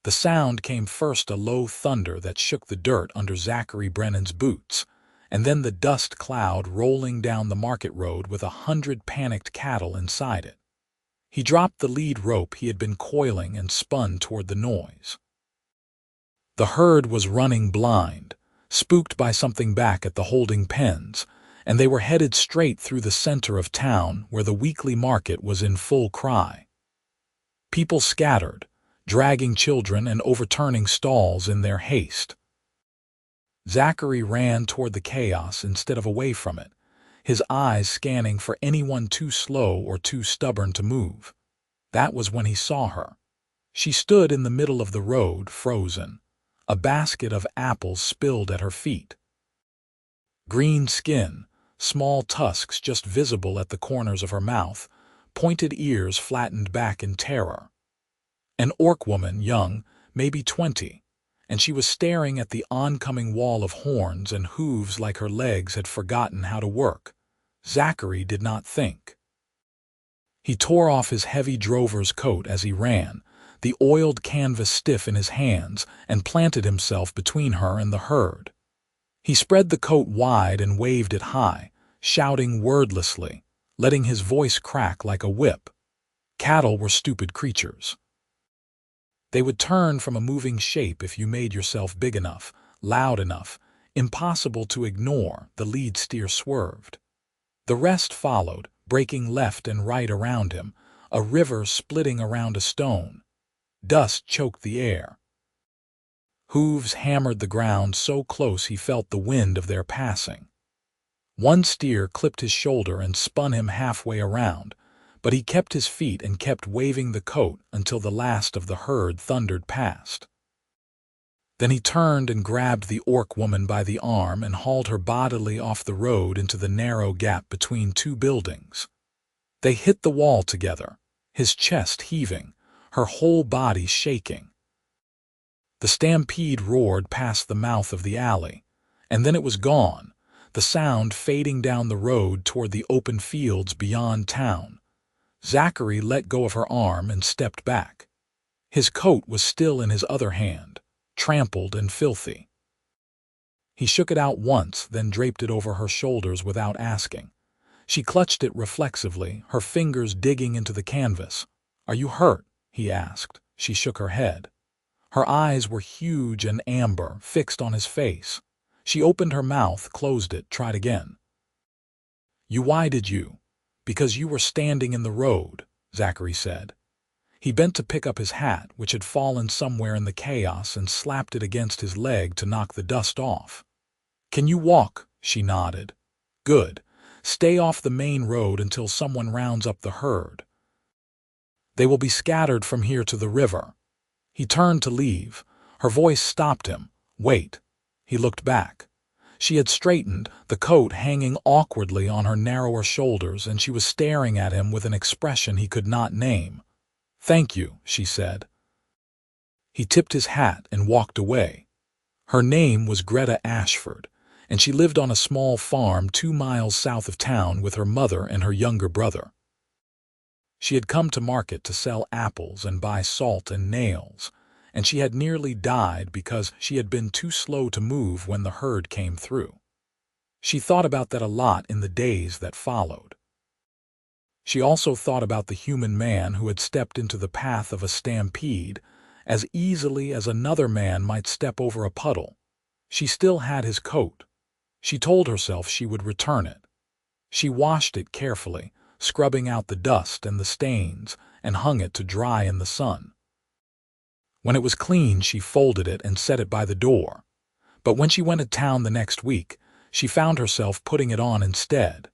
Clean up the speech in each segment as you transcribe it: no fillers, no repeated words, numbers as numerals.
The sound came first a low thunder that shook the dirt under Zachary Brennan's boots, and then the dust cloud rolling down the market road with 100 panicked cattle inside it. He dropped the lead rope he had been coiling and spun toward the noise. The herd was running blind, spooked by something back at the holding pens, and they were headed straight through the center of town where the weekly market was in full cry. People scattered, dragging children and overturning stalls in their haste. Zachary ran toward the chaos instead of away from it, his eyes scanning for anyone too slow or too stubborn to move. That was when he saw her. She stood in the middle of the road, frozen, a basket of apples spilled at her feet. Green skin, small tusks just visible at the corners of her mouth, pointed ears flattened back in terror. An orc woman, young, maybe 20, and she was staring at the oncoming wall of horns and hooves like her legs had forgotten how to work. Zachary did not think. He tore off his heavy drover's coat as he ran, the oiled canvas stiff in his hands, and planted himself between her and the herd. He spread the coat wide and waved it high, shouting wordlessly, letting his voice crack like a whip. Cattle were stupid creatures. They would turn from a moving shape if you made yourself big enough, loud enough, impossible to ignore. The lead steer swerved. The rest followed, breaking left and right around him, a river splitting around a stone. Dust choked the air. Hooves hammered the ground so close he felt the wind of their passing. One steer clipped his shoulder and spun him halfway around, but he kept his feet and kept waving the coat until the last of the herd thundered past. Then he turned and grabbed the orc woman by the arm and hauled her bodily off the road into the narrow gap between two buildings. They hit the wall together, his chest heaving, her whole body shaking. The stampede roared past the mouth of the alley, and then it was gone, the sound fading down the road toward the open fields beyond town. Zachary let go of her arm and stepped back. His coat was still in his other hand, trampled and filthy. He shook it out once, then draped it over her shoulders without asking. She clutched it reflexively, her fingers digging into the canvas. "Are you hurt?" he asked. She shook her head. Her eyes were huge and amber, fixed on his face. She opened her mouth, closed it, tried again. Why did you?" "Because you were standing in the road," Zachary said. He bent to pick up his hat, which had fallen somewhere in the chaos, and slapped it against his leg to knock the dust off. "Can you walk?" She nodded. "Good. Stay off the main road until someone rounds up the herd. They will be scattered from here to the river." He turned to leave. Her voice stopped him. "Wait." He looked back. She had straightened, the coat hanging awkwardly on her narrower shoulders, and she was staring at him with an expression he could not name. "Thank you," she said. He tipped his hat and walked away. Her name was Greta Ashford, and she lived on a small farm 2 miles south of town with her mother and her younger brother. She had come to market to sell apples and buy salt and nails, and she had nearly died because she had been too slow to move when the herd came through. She thought about that a lot in the days that followed. She also thought about the human man who had stepped into the path of a stampede as easily as another man might step over a puddle. She still had his coat. She told herself she would return it. She washed it carefully, scrubbing out the dust and the stains, and hung it to dry in the sun. When it was clean, she folded it and set it by the door. But when she went to town the next week, she found herself putting it on instead.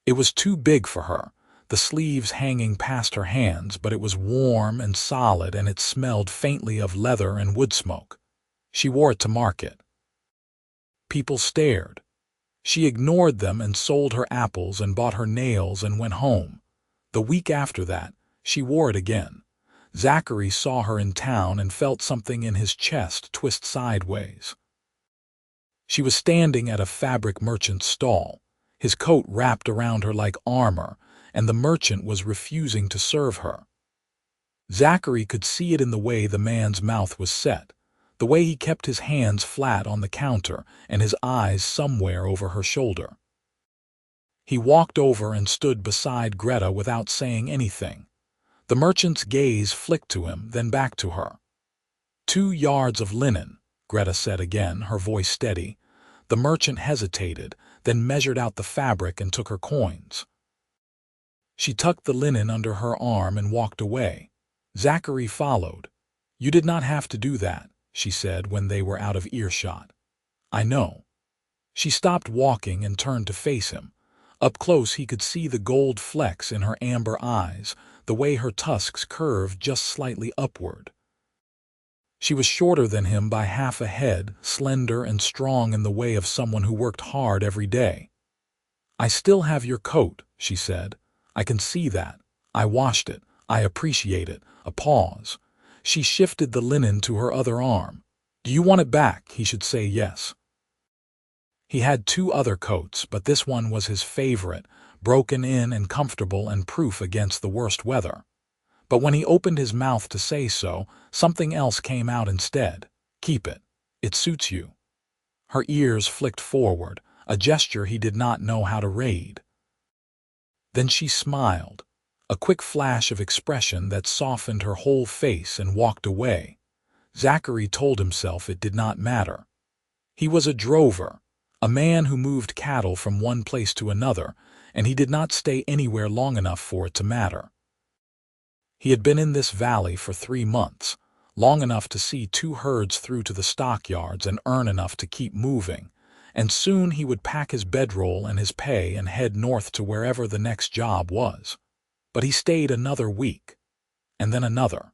It was too big for her, the sleeves hanging past her hands, but it was warm and solid, and it smelled faintly of leather and wood smoke. She wore it to market. People stared. She ignored them and sold her apples and bought her nails and went home. The week after that, she wore it again. Zachary saw her in town and felt something in his chest twist sideways. She was standing at a fabric merchant's stall, his coat wrapped around her like armor, and the merchant was refusing to serve her. Zachary could see it in the way the man's mouth was set, the way he kept his hands flat on the counter and his eyes somewhere over her shoulder. He walked over and stood beside Greta without saying anything. The merchant's gaze flicked to him, then back to her. 2 yards of linen, Greta said again, her voice steady. The merchant hesitated, then measured out the fabric and took her coins. She tucked the linen under her arm and walked away. Zachary followed. "You did not have to do that," she said when they were out of earshot. "I know." She stopped walking and turned to face him. Up close he could see the gold flecks in her amber eyes, the way her tusks curved just slightly upward. She was shorter than him by half a head, slender and strong in the way of someone who worked hard every day. "I still have your coat," she said. "I can see that. I washed it. I appreciate it." A pause. She shifted the linen to her other arm. "Do you want it back?" He should say yes. He had 2 other coats, but this one was his favorite, broken in and comfortable and proof against the worst weather. But when he opened his mouth to say so, something else came out instead. "Keep it. It suits you." Her ears flicked forward, a gesture he did not know how to read. Then she smiled, a quick flash of expression that softened her whole face, and walked away. Zachary told himself it did not matter. He was a drover, a man who moved cattle from one place to another, and he did not stay anywhere long enough for it to matter. He had been in this valley for 3 months, long enough to see 2 herds through to the stockyards and earn enough to keep moving, and soon he would pack his bedroll and his pay and head north to wherever the next job was. But he stayed another week, and then another.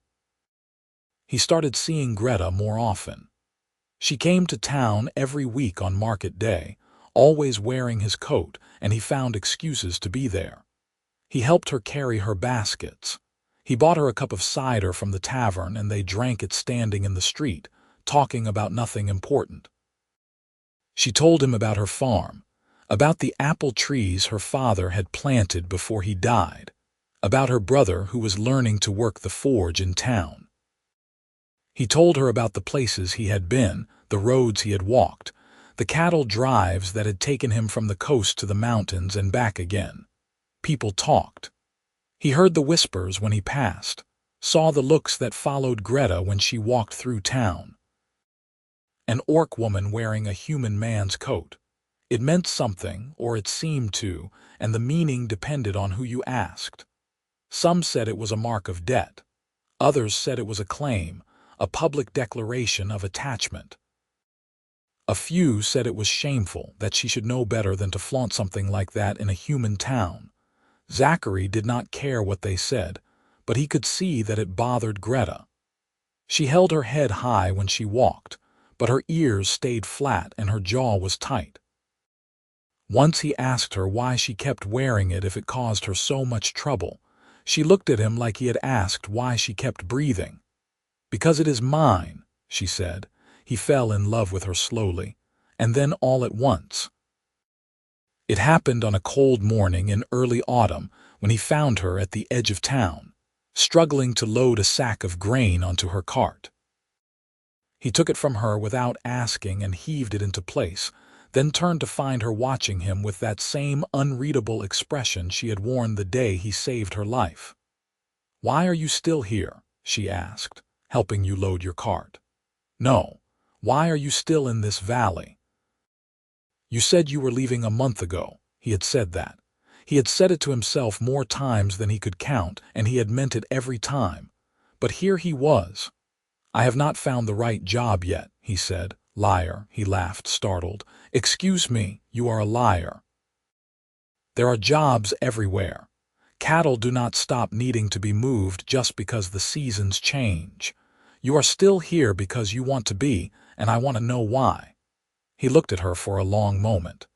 He started seeing Greta more often. She came to town every week on market day, always wearing his coat, and he found excuses to be there. He helped her carry her baskets. He bought her a cup of cider from the tavern, and they drank it standing in the street, talking about nothing important. She told him about her farm, about the apple trees her father had planted before he died, about her brother who was learning to work the forge in town. He told her about the places he had been, the roads he had walked, the cattle drives that had taken him from the coast to the mountains and back again. People talked. He heard the whispers when he passed, saw the looks that followed Greta when she walked through town. An orc woman wearing a human man's coat. It meant something, or it seemed to, and the meaning depended on who you asked. Some said it was a mark of debt. Others said it was a claim, a public declaration of attachment. A few said it was shameful, that she should know better than to flaunt something like that in a human town. Zachary did not care what they said, but he could see that it bothered Greta. She held her head high when she walked, but her ears stayed flat and her jaw was tight. Once he asked her why she kept wearing it if it caused her so much trouble. She looked at him like he had asked why she kept breathing. "Because it is mine," she said. He fell in love with her slowly, and then all at once. It happened on a cold morning in early autumn when he found her at the edge of town, struggling to load a sack of grain onto her cart. He took it from her without asking and heaved it into place, then turned to find her watching him with that same unreadable expression she had worn the day he saved her life. "Why are you still here?" she asked. "Helping you load your cart?" "No. Why are you still in this valley?" "You said you were leaving a month ago." He had said that. He had said it to himself more times than he could count, and he had meant it every time. But here he was. "I have not found the right job yet," he said. "Liar," he laughed, startled. "Excuse me, you are a liar. There are jobs everywhere. Cattle do not stop needing to be moved just because the seasons change. You are still here because you want to be, and I want to know why." He looked at her for a long moment.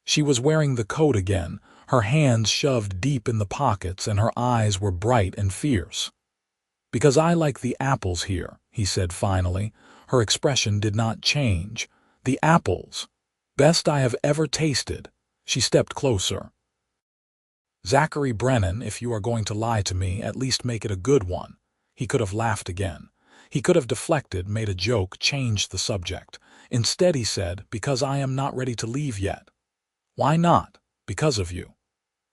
She was wearing the coat again, her hands shoved deep in the pockets, and her eyes were bright and fierce. "Because I like the apples here," he said finally. Her expression did not change. "The apples. Best I have ever tasted." She stepped closer. Zachary Brennan, if you are going to lie to me, at least make it a good one. He could have laughed again. He could have deflected, made a joke, changed the subject. Instead he said, because I am not ready to leave yet. Why not? Because of you.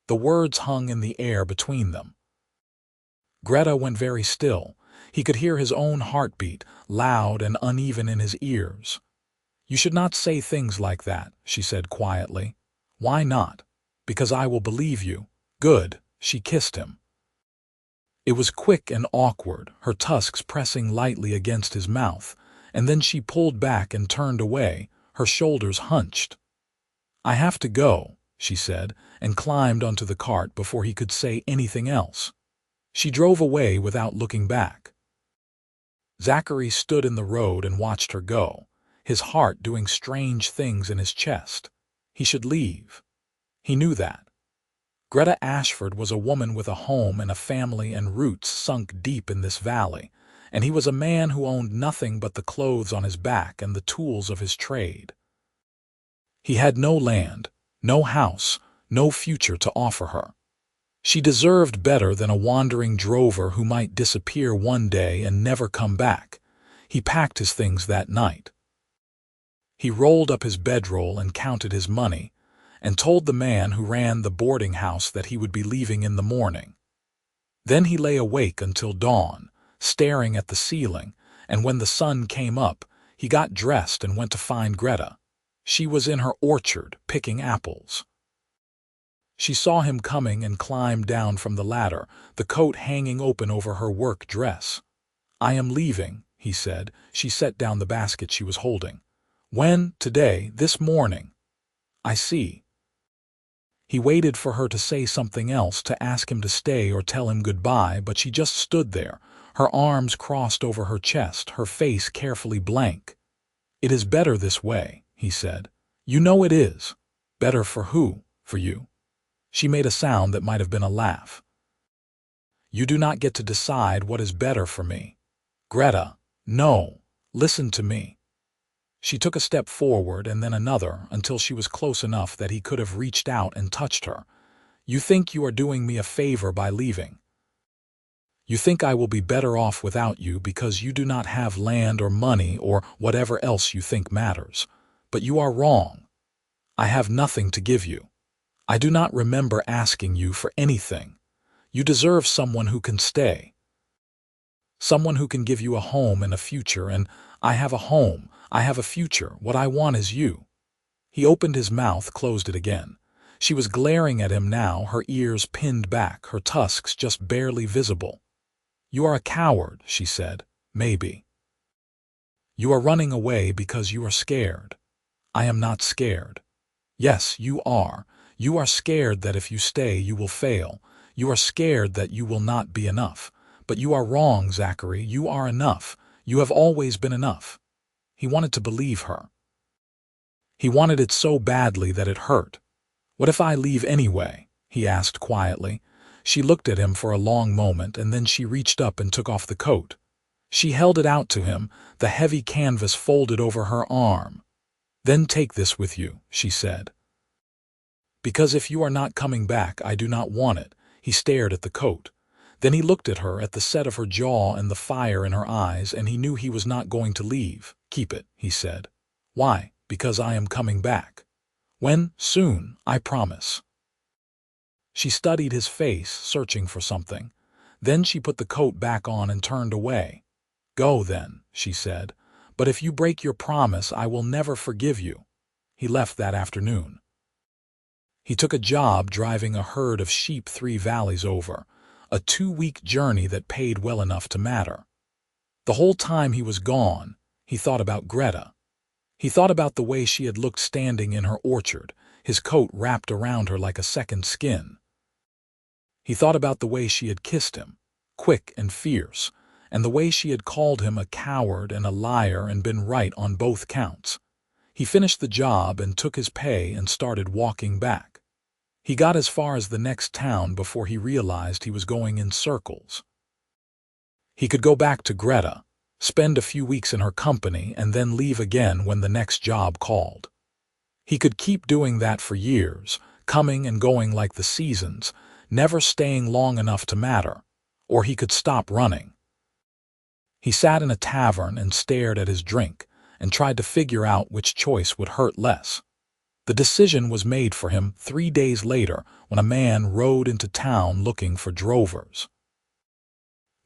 The words hung in the air between them. Greta went very still. He could hear his own heartbeat, loud and uneven in his ears. You should not say things like that, she said quietly. Why not? Because I will believe you. Good, she kissed him. It was quick and awkward, her tusks pressing lightly against his mouth, and then she pulled back and turned away, her shoulders hunched. I have to go, she said, and climbed onto the cart before he could say anything else. She drove away without looking back. Zachary stood in the road and watched her go, his heart doing strange things in his chest. He should leave. He knew that. Greta Ashford was a woman with a home and a family and roots sunk deep in this valley, and he was a man who owned nothing but the clothes on his back and the tools of his trade. He had no land, no house, no future to offer her. She deserved better than a wandering drover who might disappear one day and never come back. He packed his things that night. He rolled up his bedroll and counted his money, and told the man who ran the boarding house that he would be leaving in the morning. Then he lay awake until dawn, staring at the ceiling, and when the sun came up, he got dressed and went to find Greta. She was in her orchard, picking apples. She saw him coming and climbed down from the ladder, the coat hanging open over her work dress. I am leaving, he said. She set down the basket she was holding. When? Today, this morning. I see. He waited for her to say something else, to ask him to stay or tell him goodbye, but she just stood there, her arms crossed over her chest, her face carefully blank. It is better this way, he said. You know it is. Better for who? For you. She made a sound that might have been a laugh. You do not get to decide what is better for me. Greta, no, listen to me. She took a step forward and then another until she was close enough that he could have reached out and touched her. You think you are doing me a favor by leaving. You think I will be better off without you because you do not have land or money or whatever else you think matters. But you are wrong. I have nothing to give you. I do not remember asking you for anything. You deserve someone who can stay. Someone who can give you a home and a future, and I have a home, I have a future. What I want is you. He opened his mouth, closed it again. She was glaring at him now, her ears pinned back, her tusks just barely visible. You are a coward, she said. Maybe. You are running away because you are scared. I am not scared. Yes, you are. You are scared that if you stay, you will fail. You are scared that you will not be enough. But you are wrong, Zachary. You are enough. You have always been enough. He wanted to believe her. He wanted it so badly that it hurt. What if I leave anyway? He asked quietly. She looked at him for a long moment, and then she reached up and took off the coat. She held it out to him, the heavy canvas folded over her arm. Then take this with you, she said. Because if you are not coming back, I do not want it. He stared at the coat. Then he looked at her, at the set of her jaw and the fire in her eyes, and he knew he was not going to leave. Keep it, he said. Why? Because I am coming back. When? Soon, I promise. She studied his face, searching for something. Then she put the coat back on and turned away. Go then, she said. But if you break your promise, I will never forgive you. He left that afternoon. He took a job driving a herd of sheep 3 valleys over, a 2-week journey that paid well enough to matter. The whole time he was gone, he thought about Greta. He thought about the way she had looked standing in her orchard, his coat wrapped around her like a second skin. He thought about the way she had kissed him, quick and fierce, and the way she had called him a coward and a liar and been right on both counts. He finished the job and took his pay and started walking back. He got as far as the next town before he realized he was going in circles. He could go back to Greta, spend a few weeks in her company, and then leave again when the next job called. He could keep doing that for years, coming and going like the seasons, never staying long enough to matter, or he could stop running. He sat in a tavern and stared at his drink and tried to figure out which choice would hurt less. The decision was made for him 3 days later when a man rode into town looking for drovers.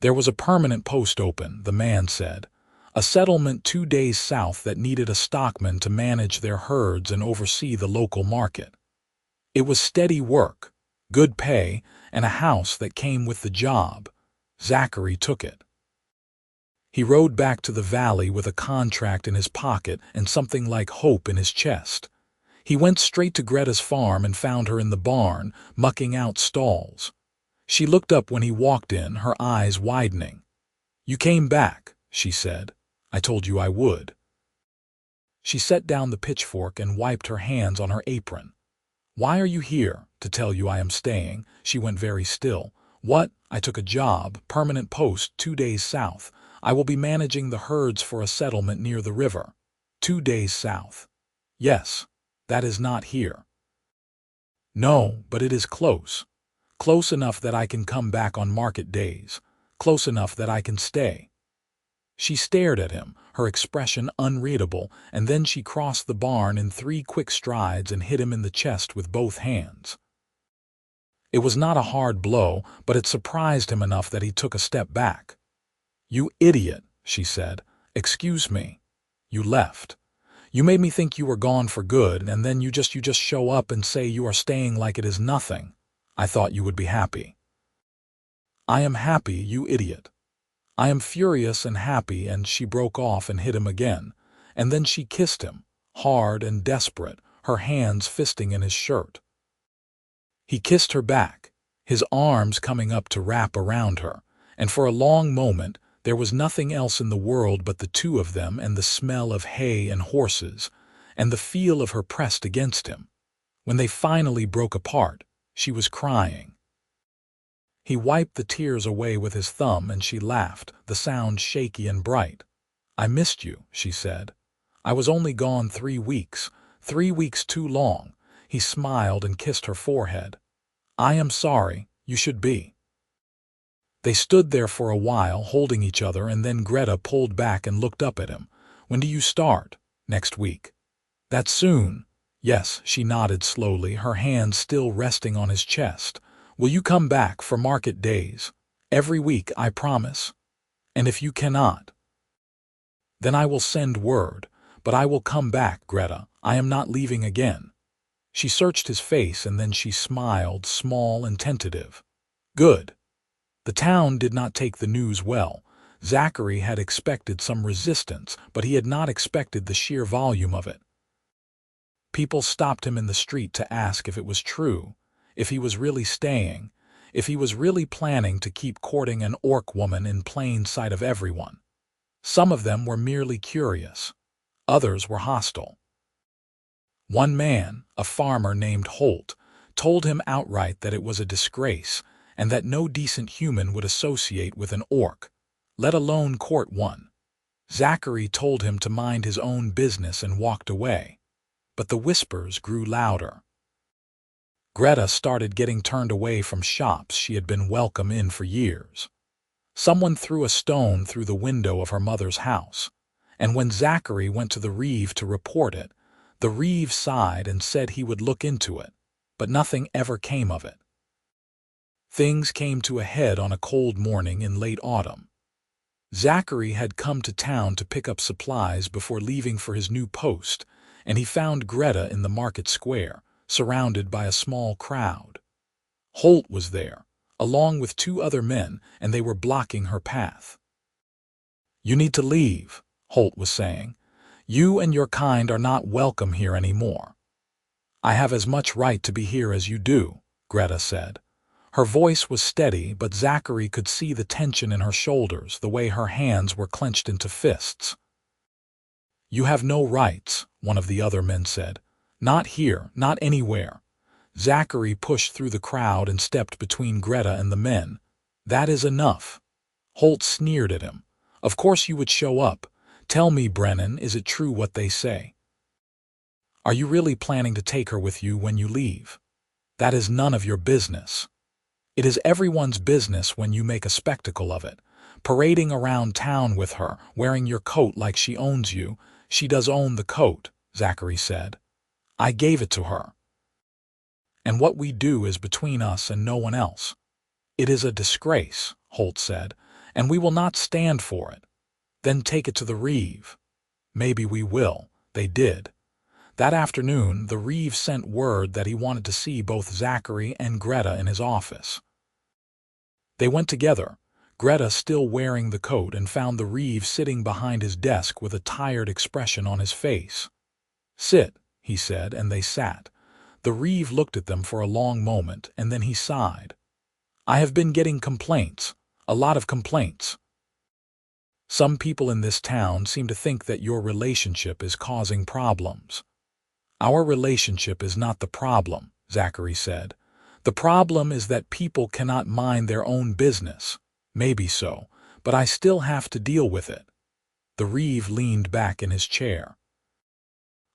There was a permanent post open, the man said, a settlement 2 days south that needed a stockman to manage their herds and oversee the local market. It was steady work, good pay, and a house that came with the job. Zachary took it. He rode back to the valley with a contract in his pocket and something like hope in his chest. He went straight to Greta's farm and found her in the barn, mucking out stalls. She looked up when he walked in, her eyes widening. "You came back," she said. "I told you I would." She set down the pitchfork and wiped her hands on her apron. "Why are you here?" "To tell you I am staying." She went very still. "What?" "I took a job, permanent post, 2 days south. I will be managing the herds for a settlement near the river." 2 days south. "Yes, that is not here." "No, but it is close. Close enough that I can come back on market days. Close enough that I can stay." She stared at him, her expression unreadable, and then she crossed the barn in 3 quick strides and hit him in the chest with both hands. It was not a hard blow, but it surprised him enough that he took a step back. "You idiot," she said. "Excuse me. You left. You made me think you were gone for good, and then you just show up and say you are staying like it is nothing. I thought you would be happy." "I am happy, you idiot. I am furious and happy," and she broke off and hit him again, and then she kissed him, hard and desperate, her hands fisting in his shirt. He kissed her back, his arms coming up to wrap around her, and for a long moment there was nothing else in the world but the two of them and the smell of hay and horses, and the feel of her pressed against him. When they finally broke apart, she was crying. He wiped the tears away with his thumb and she laughed, the sound shaky and bright. "I missed you," she said. "I was only gone 3 weeks, 3 weeks too long." He smiled and kissed her forehead. "I am sorry, you should be." They stood there for a while holding each other, and then Greta pulled back and looked up at him. "When do you start?" "Next week." "That's soon." "Yes," she nodded slowly, her hands still resting on his chest. "Will you come back for market days? Every week, I promise. And if you cannot, then I will send word, but I will come back, Greta. I am not leaving again." She searched his face and then she smiled, small and tentative. "Good." The town did not take the news well. Zachary had expected some resistance, but he had not expected the sheer volume of it. People stopped him in the street to ask if it was true, if he was really staying, if he was really planning to keep courting an orc woman in plain sight of everyone. Some of them were merely curious. Others were hostile. One man, a farmer named Holt, told him outright that it was a disgrace and that no decent human would associate with an orc, let alone court one. Zachary told him to mind his own business and walked away. But the whispers grew louder. Greta started getting turned away from shops she had been welcome in for years. Someone threw a stone through the window of her mother's house, and when Zachary went to the Reeve to report it, the Reeve sighed and said he would look into it, but nothing ever came of it. Things came to a head on a cold morning in late autumn. Zachary had come to town to pick up supplies before leaving for his new post, and he found Greta in the market square, surrounded by a small crowd. Holt was there, along with 2 other men, and they were blocking her path. "You need to leave," Holt was saying. "You and your kind are not welcome here anymore." "I have as much right to be here as you do," Greta said. Her voice was steady, but Zachary could see the tension in her shoulders, the way her hands were clenched into fists. "You have no rights," one of the other men said. "Not here, not anywhere." Zachary pushed through the crowd and stepped between Greta and the men. "That is enough." Holt sneered at him. "Of course you would show up. Tell me, Brennan, is it true what they say? Are you really planning to take her with you when you leave? That is none of your business." It is everyone's business when you make a spectacle of it. Parading around town with her, wearing your coat like she owns you. She does own the coat, Zachary said. I gave it to her. And what we do is between us and no one else. It is a disgrace, Holt said, and we will not stand for it. Then take it to the Reeve. Maybe we will. They did. That afternoon, the Reeve sent word that he wanted to see both Zachary and Greta in his office. They went together, Greta still wearing the coat, and found the Reeve sitting behind his desk with a tired expression on his face. Sit, he said, and they sat. The Reeve looked at them for a long moment, and then he sighed. I have been getting complaints, a lot of complaints. Some people in this town seem to think that your relationship is causing problems. Our relationship is not the problem, Zachary said. The problem is that people cannot mind their own business. Maybe so, but I still have to deal with it. The Reeve leaned back in his chair.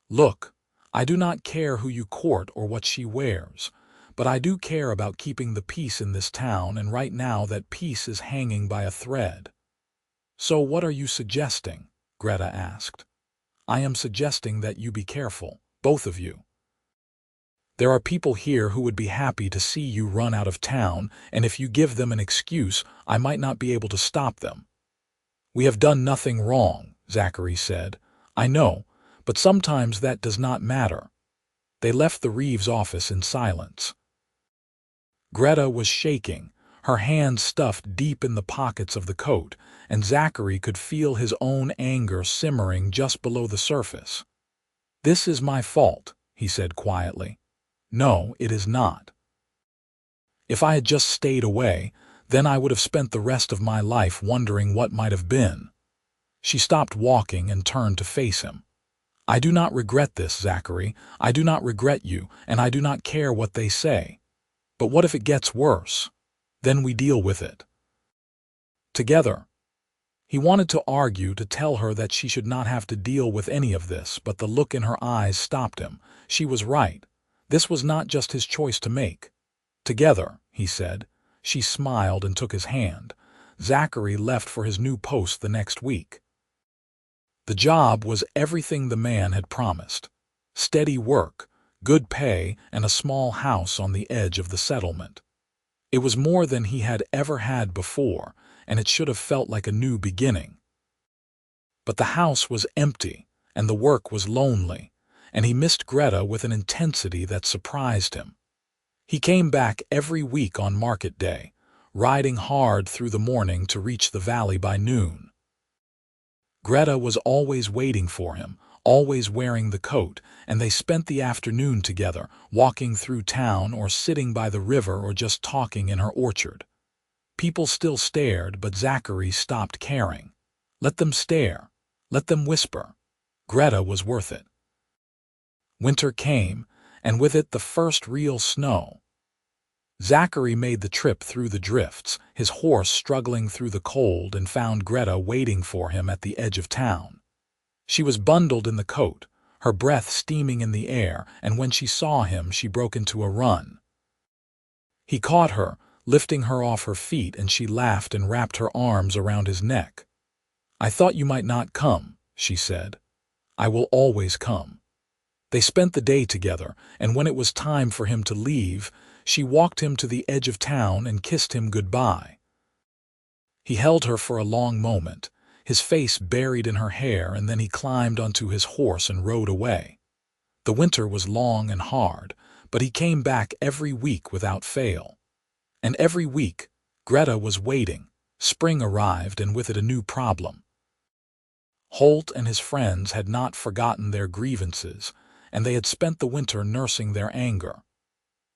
Look, I do not care who you court or what she wears, but I do care about keeping the peace in this town, and right now that peace is hanging by a thread. So what are you suggesting? Greta asked. I am suggesting that you be careful, both of you. There are people here who would be happy to see you run out of town, and if you give them an excuse, I might not be able to stop them. We have done nothing wrong, Zachary said. I know, but sometimes that does not matter. They left the Reeves office in silence. Greta was shaking, her hands stuffed deep in the pockets of the coat, and Zachary could feel his own anger simmering just below the surface. This is my fault, he said quietly. No, it is not. If I had just stayed away, then I would have spent the rest of my life wondering what might have been. She stopped walking and turned to face him. I do not regret this, Zachary. I do not regret you, and I do not care what they say. But what if it gets worse? Then we deal with it. Together. He wanted to argue, to tell her that she should not have to deal with any of this, but the look in her eyes stopped him. She was right. This was not just his choice to make. Together, he said. She smiled and took his hand. Zachary left for his new post the next week. The job was everything the man had promised. Steady work, good pay, and a small house on the edge of the settlement. It was more than he had ever had before, and it should have felt like a new beginning. But the house was empty, and the work was lonely, and he missed Greta with an intensity that surprised him. He came back every week on market day, riding hard through the morning to reach the valley by noon. Greta was always waiting for him, always wearing the coat, and they spent the afternoon together, walking through town or sitting by the river or just talking in her orchard. People still stared, but Zachary stopped caring. Let them stare. Let them whisper. Greta was worth it. Winter came, and with it the first real snow. Zachary made the trip through the drifts, his horse struggling through the cold, and found Greta waiting for him at the edge of town. She was bundled in the coat, her breath steaming in the air, and when she saw him she broke into a run. He caught her, lifting her off her feet, and she laughed and wrapped her arms around his neck. I thought you might not come, she said. I will always come. They spent the day together, and when it was time for him to leave, she walked him to the edge of town and kissed him goodbye. He held her for a long moment, his face buried in her hair, and then he climbed onto his horse and rode away. The winter was long and hard, but he came back every week without fail. And every week, Greta was waiting. Spring arrived, and with it a new problem. Holt and his friends had not forgotten their grievances, and they had spent the winter nursing their anger.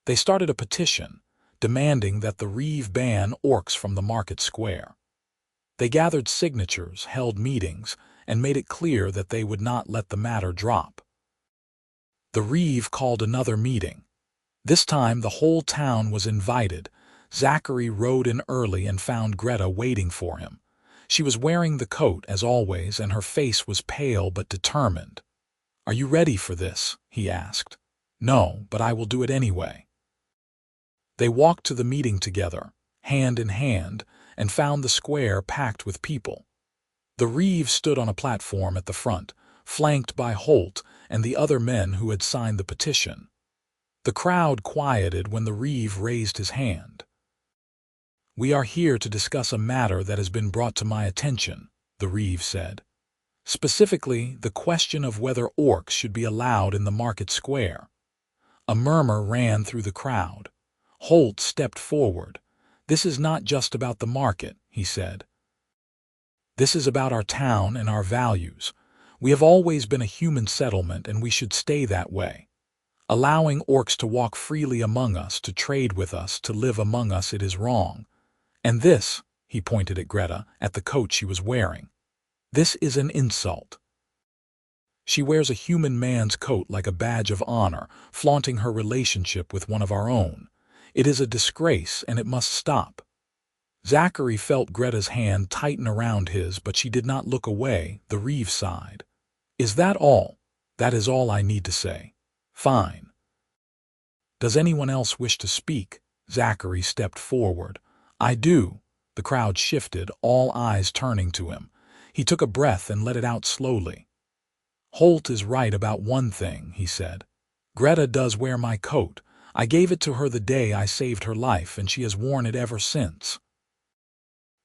They started a petition, demanding that the Reeve ban orcs from the market square. They gathered signatures, held meetings, and made it clear that they would not let the matter drop. The Reeve called another meeting. This time the whole town was invited. Zachary rode in early and found Greta waiting for him. She was wearing the coat, as always, and her face was pale but determined. Are you ready for this? He asked. No, but I will do it anyway. They walked to the meeting together, hand in hand, and found the square packed with people. The Reeve stood on a platform at the front, flanked by Holt and the other men who had signed the petition. The crowd quieted when the Reeve raised his hand. "We are here to discuss a matter that has been brought to my attention," the Reeve said. "Specifically, the question of whether orcs should be allowed in the market square." A murmur ran through the crowd. Holt stepped forward. "This is not just about the market," he said. "This is about our town and our values. We have always been a human settlement, and we should stay that way. Allowing orcs to walk freely among us, to trade with us, to live among us, it is wrong. And this," he pointed at Greta, at the coat she was wearing, "this is an insult. She wears a human man's coat like a badge of honor, flaunting her relationship with one of our own. It is a disgrace, and it must stop." Zachary felt Greta's hand tighten around his, but she did not look away. The Reeve sighed. "Is that all?" "That is all I need to say." "Fine. Does anyone else wish to speak?" Zachary stepped forward. "I do." The crowd shifted, all eyes turning to him. He took a breath and let it out slowly. "Holt is right about one thing," he said. "Greta does wear my coat. I gave it to her the day I saved her life, and she has worn it ever since.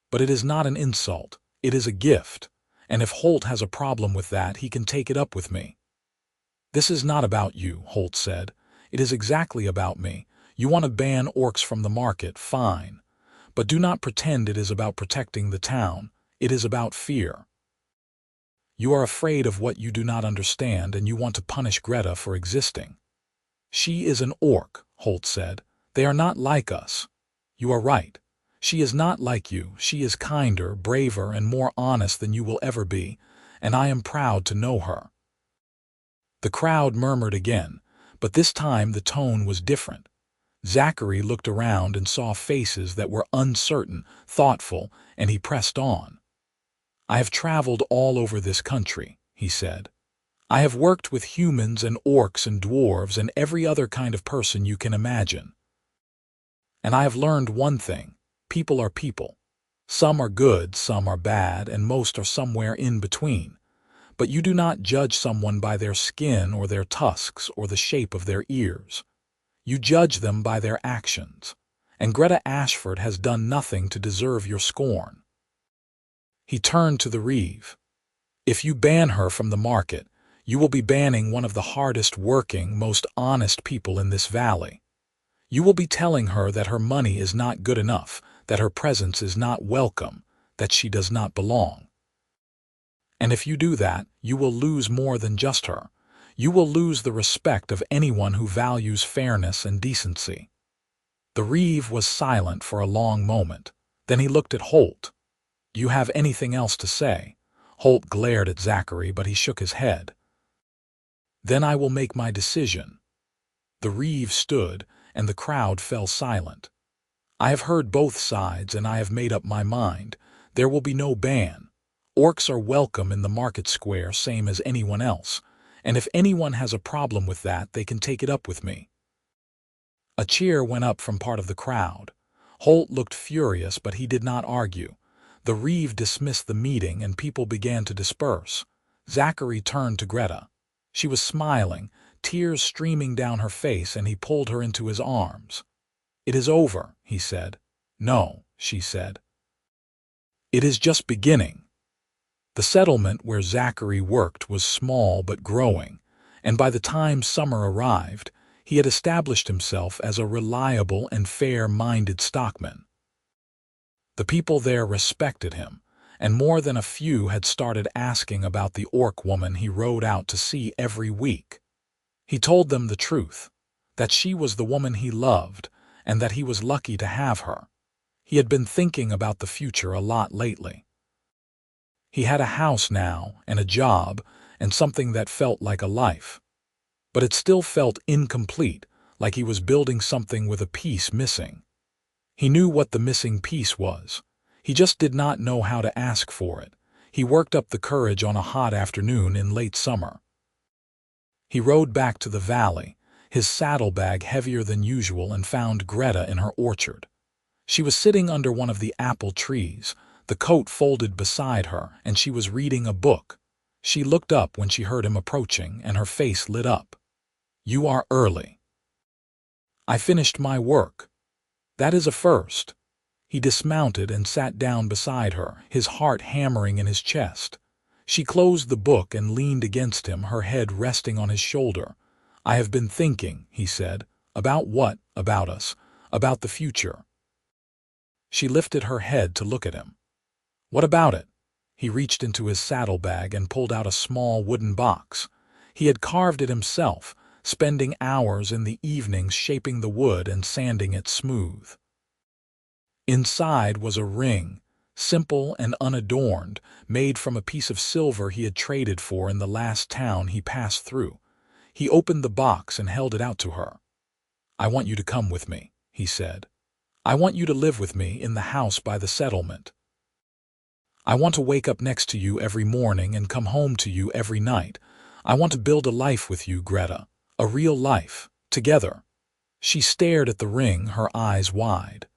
But it is not an insult. It is a gift. And if Holt has a problem with that, he can take it up with me." "This is not about you," Holt said. "It is exactly about me. You want to ban orcs from the market, fine. But do not pretend it is about protecting the town. It is about fear. You are afraid of what you do not understand, and you want to punish Greta for existing." "She is an orc," Holt said. "They are not like us." "You are right. She is not like you. She is kinder, braver, and more honest than you will ever be, and I am proud to know her." The crowd murmured again, but this time the tone was different. Zachary looked around and saw faces that were uncertain, thoughtful, and he pressed on. "I have traveled all over this country," he said. "I have worked with humans and orcs and dwarves and every other kind of person you can imagine. And I have learned one thing. People are people. Some are good, some are bad, and most are somewhere in between. But you do not judge someone by their skin or their tusks or the shape of their ears. You judge them by their actions. And Greta Ashford has done nothing to deserve your scorn." He turned to the Reeve. "If you ban her from the market, you will be banning one of the hardest working, most honest people in this valley. You will be telling her that her money is not good enough, that her presence is not welcome, that she does not belong. And if you do that, you will lose more than just her. You will lose the respect of anyone who values fairness and decency." The Reeve was silent for a long moment. Then he looked at Holt. "You have anything else to say?" Holt glared at Zachary, but he shook his head. "Then I will make my decision." The Reeve stood, and the crowd fell silent. "I have heard both sides, and I have made up my mind. There will be no ban. Orcs are welcome in the market square, same as anyone else. And if anyone has a problem with that, they can take it up with me." A cheer went up from part of the crowd. Holt looked furious, but he did not argue. The Reeve dismissed the meeting, and people began to disperse. Zachary turned to Greta. She was smiling, tears streaming down her face, and he pulled her into his arms. "It is over," he said. "No," she said. "It is just beginning." The settlement where Zachary worked was small but growing, and by the time summer arrived, he had established himself as a reliable and fair-minded stockman. The people there respected him, and more than a few had started asking about the orc woman he rode out to see every week. He told them the truth, that she was the woman he loved, and that he was lucky to have her. He had been thinking about the future a lot lately. He had a house now, and a job, and something that felt like a life. But it still felt incomplete, like he was building something with a piece missing. He knew what the missing piece was. He just did not know how to ask for it. He worked up the courage on a hot afternoon in late summer. He rode back to the valley. his saddlebag heavier than usual, and found Greta in her orchard. She was sitting under one of the apple trees, the coat folded beside her, and she was reading a book. She looked up when she heard him approaching, and her face lit up. "You are early." "I finished my work." "That is a first." He dismounted and sat down beside her, his heart hammering in his chest. She closed the book and leaned against him, her head resting on his shoulder. "I have been thinking," he said. "About what? About us. About the future." She lifted her head to look at him. "What about it?" He reached into his saddlebag and pulled out a small wooden box. He had carved it himself, spending hours in the evenings shaping the wood and sanding it smooth. Inside was a ring, simple and unadorned, made from a piece of silver he had traded for in the last town he passed through. He opened the box and held it out to her. "I want you to come with me," he said. "I want you to live with me in the house by the settlement. I want to wake up next to you every morning and come home to you every night. I want to build a life with you, Greta, a real life, together." She stared at the ring, her eyes wide.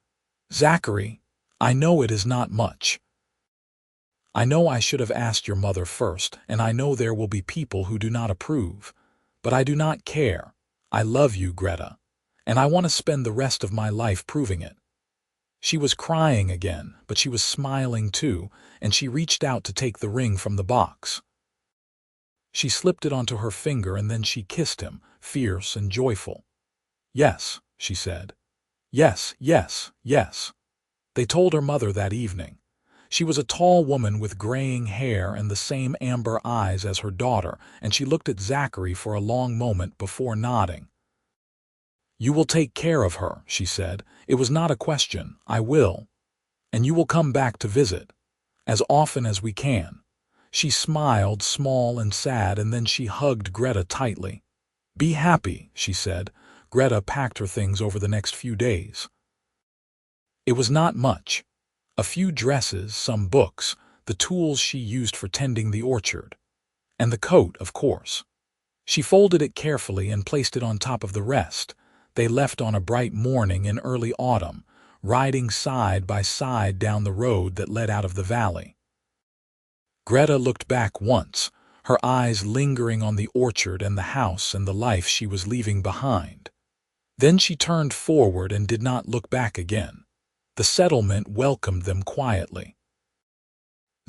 "Zachary, I know it is not much. I know I should have asked your mother first, and I know there will be people who do not approve. But I do not care. I love you, Greta, and I want to spend the rest of my life proving it." She was crying again, but she was smiling too, and she reached out to take the ring from the box. She slipped it onto her finger, and then she kissed him, fierce and joyful. "Yes," she said. "Yes, yes, yes." They told her mother that evening. She was a tall woman with graying hair and the same amber eyes as her daughter, and she looked at Zachary for a long moment before nodding. "You will take care of her," she said. "It was not a question. I will. And you will come back to visit, as often as we can." She smiled, small and sad, and then she hugged Greta tightly. "Be happy," she said. Greta packed her things over the next few days. It was not much. A few dresses, some books, the tools she used for tending the orchard. And the coat, of course. She folded it carefully and placed it on top of the rest. They left on a bright morning in early autumn, riding side by side down the road that led out of the valley. Greta looked back once, her eyes lingering on the orchard and the house and the life she was leaving behind. Then she turned forward and did not look back again. The settlement welcomed them quietly.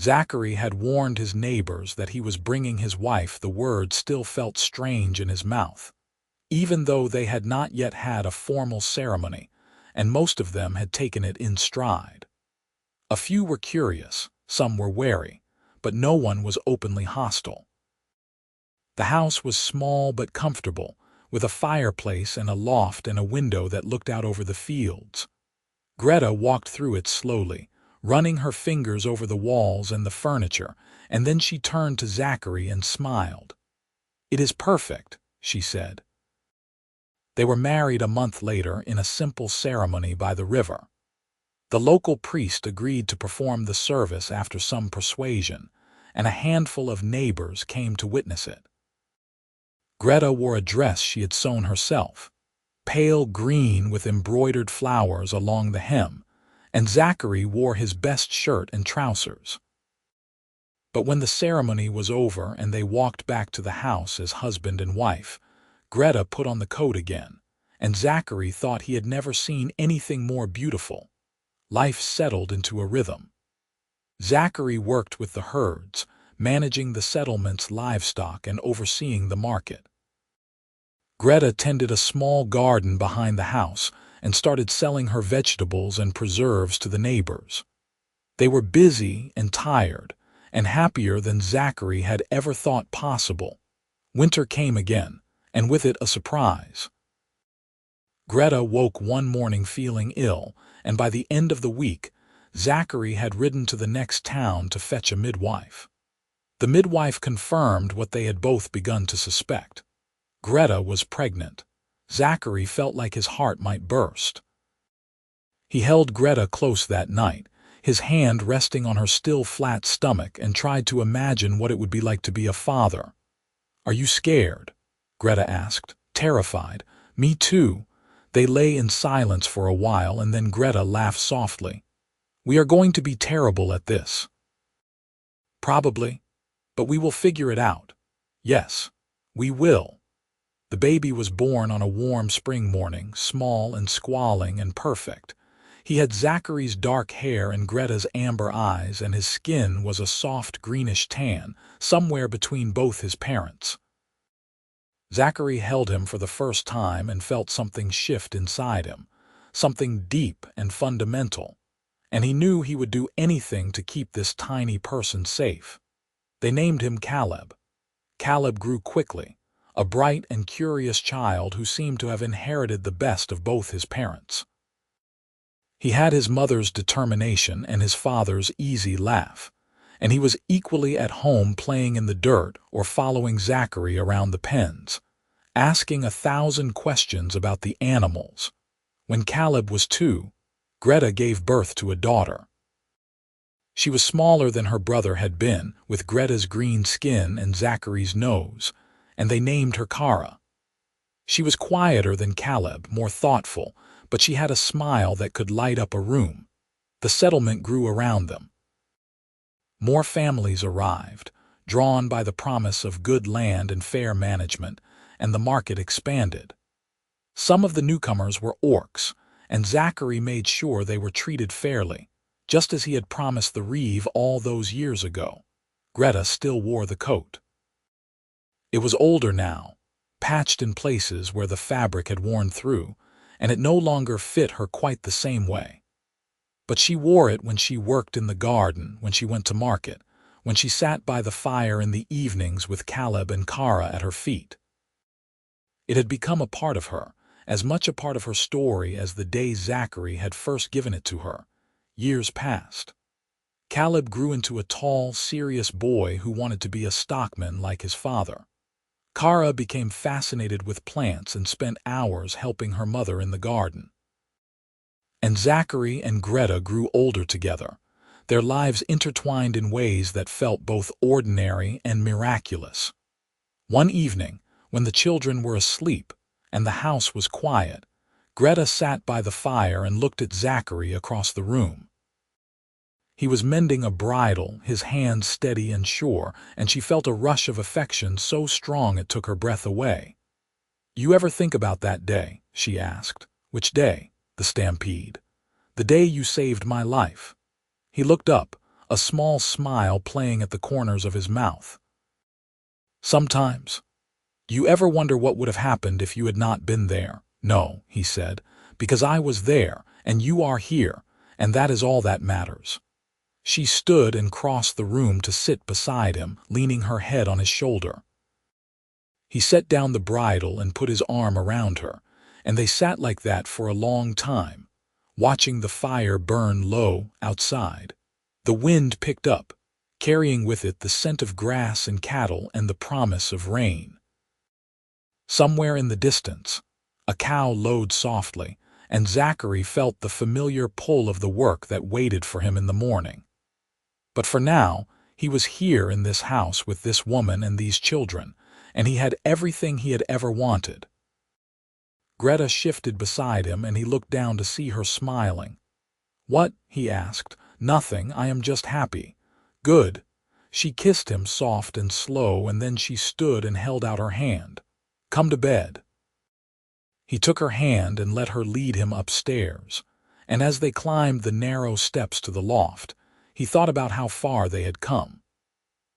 Zachary had warned his neighbors that he was bringing his wife. The word still felt strange in his mouth, even though they had not yet had a formal ceremony, and most of them had taken it in stride. A few were curious, some were wary, but no one was openly hostile. The house was small but comfortable, with a fireplace and a loft and a window that looked out over the fields. Greta walked through it slowly, running her fingers over the walls and the furniture, and then she turned to Zachary and smiled. "It is perfect," she said. They were married a month later in a simple ceremony by the river. The local priest agreed to perform the service after some persuasion, and a handful of neighbors came to witness it. Greta wore a dress she had sewn herself, pale green with embroidered flowers along the hem, and Zachary wore his best shirt and trousers. But when the ceremony was over and they walked back to the house as husband and wife, Greta put on the coat again, and Zachary thought he had never seen anything more beautiful. Life settled into a rhythm. Zachary worked with the herds, managing the settlement's livestock and overseeing the market. Greta tended a small garden behind the house and started selling her vegetables and preserves to the neighbors. They were busy and tired, and happier than Zachary had ever thought possible. Winter came again, and with it a surprise. Greta woke one morning feeling ill, and by the end of the week, Zachary had ridden to the next town to fetch a midwife. The midwife confirmed what they had both begun to suspect. Greta was pregnant. Zachary felt like his heart might burst. He held Greta close that night, his hand resting on her still flat stomach, and tried to imagine what it would be like to be a father. "Are you scared?" Greta asked, terrified, Me too. They lay in silence for a while, and then Greta laughed softly. We are going to be terrible at this. Probably, but we will figure it out. Yes, we will. The baby was born on a warm spring morning, small and squalling and perfect. He had Zachary's dark hair and Greta's amber eyes, and his skin was a soft greenish tan, somewhere between both his parents. Zachary held him for the first time and felt something shift inside him, something deep and fundamental, and he knew he would do anything to keep this tiny person safe. They named him Caleb. Caleb grew quickly, a bright and curious child who seemed to have inherited the best of both his parents. He had his mother's determination and his father's easy laugh, and he was equally at home playing in the dirt or following Zachary around the pens, asking 1,000 questions about the animals. When Caleb was 2, Greta gave birth to a daughter. She was smaller than her brother had been, with Greta's green skin and Zachary's nose, and they named her Kara. She was quieter than Caleb, more thoughtful, but she had a smile that could light up a room. The settlement grew around them. More families arrived, drawn by the promise of good land and fair management, and the market expanded. Some of the newcomers were orcs, and Zachary made sure they were treated fairly, just as he had promised the Reeve all those years ago. Greta still wore the coat. It was older now, patched in places where the fabric had worn through, and it no longer fit her quite the same way. But she wore it when she worked in the garden, when she went to market, when she sat by the fire in the evenings with Caleb and Kara at her feet. It had become a part of her, as much a part of her story as the day Zachary had first given it to her. Years passed. Caleb grew into a tall, serious boy who wanted to be a stockman like his father. Kara became fascinated with plants and spent hours helping her mother in the garden. And Zachary and Greta grew older together, their lives intertwined in ways that felt both ordinary and miraculous. One evening, when the children were asleep and the house was quiet, Greta sat by the fire and looked at Zachary across the room. He was mending a bridle, his hands steady and sure, and she felt a rush of affection so strong it took her breath away. "You ever think about that day?" she asked. "Which day?" "The Stampede. The day you saved my life." He looked up, a small smile playing at the corners of his mouth. "Sometimes. You ever wonder what would have happened if you had not been there?" "No," he said, "because I was there, and you are here, and that is all that matters." She stood and crossed the room to sit beside him, leaning her head on his shoulder. He set down the bridle and put his arm around her, and they sat like that for a long time, watching the fire burn low outside. The wind picked up, carrying with it the scent of grass and cattle and the promise of rain. Somewhere in the distance, a cow lowed softly, and Zachary felt the familiar pull of the work that waited for him in the morning. But for now, he was here in this house with this woman and these children, and he had everything he had ever wanted. Greta shifted beside him, and he looked down to see her smiling. "What?" he asked. "Nothing, I am just happy." "Good." She kissed him soft and slow, and then she stood and held out her hand. "Come to bed." He took her hand and let her lead him upstairs, and as they climbed the narrow steps to the loft, he thought about how far they had come.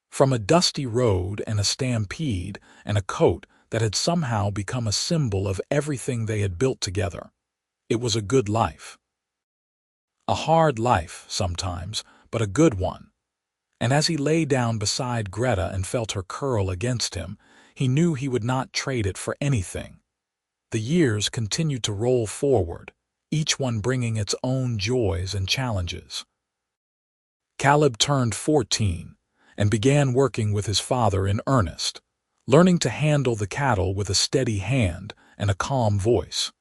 From a dusty road and a stampede and a coat that had somehow become a symbol of everything they had built together. It was a good life. A hard life, sometimes, but a good one. And as he lay down beside Greta and felt her curl against him, he knew he would not trade it for anything. The years continued to roll forward, each one bringing its own joys and challenges. Caleb turned 14 and began working with his father in earnest, learning to handle the cattle with a steady hand and a calm voice.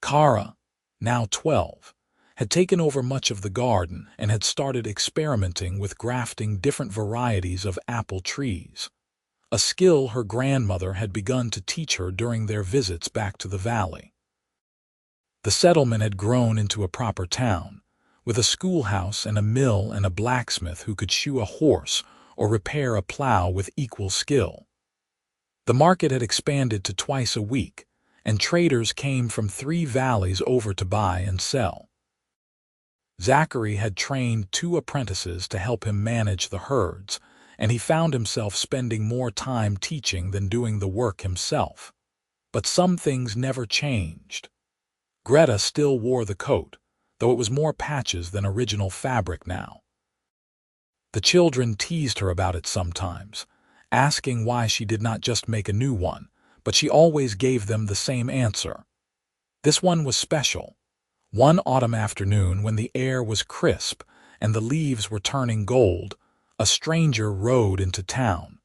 Kara, now 12, had taken over much of the garden and had started experimenting with grafting different varieties of apple trees. a skill her grandmother had begun to teach her during their visits back to the valley. The settlement had grown into a proper town, with a schoolhouse and a mill and a blacksmith who could shoe a horse or repair a plow with equal skill. The market had expanded to twice a week, and traders came from 3 valleys over to buy and sell. Zachary had trained 2 apprentices to help him manage the herds, and he found himself spending more time teaching than doing the work himself. But some things never changed. Greta still wore the coat, though it was more patches than original fabric now. The children teased her about it sometimes, asking why she did not just make a new one, but she always gave them the same answer. This one was special. One autumn afternoon, when the air was crisp and the leaves were turning gold, a stranger rode into town.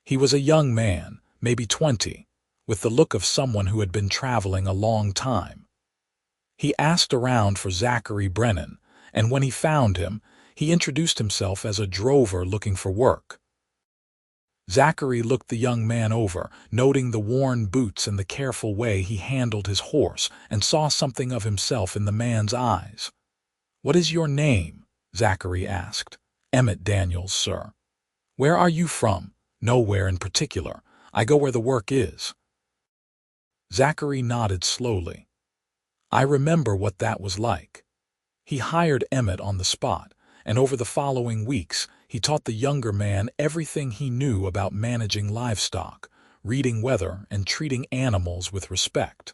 He was a young man, maybe 20, with the look of someone who had been traveling a long time. He asked around for Zachary Brennan, and when he found him, he introduced himself as a drover looking for work. Zachary looked the young man over, noting the worn boots and the careful way he handled his horse, and saw something of himself in the man's eyes. "What is your name?" Zachary asked. "Emmett Daniels, sir." "Where are you from?" "Nowhere in particular. I go where the work is." Zachary nodded slowly. "I remember what that was like." He hired Emmett on the spot, and over the following weeks, he taught the younger man everything he knew about managing livestock, reading weather, and treating animals with respect.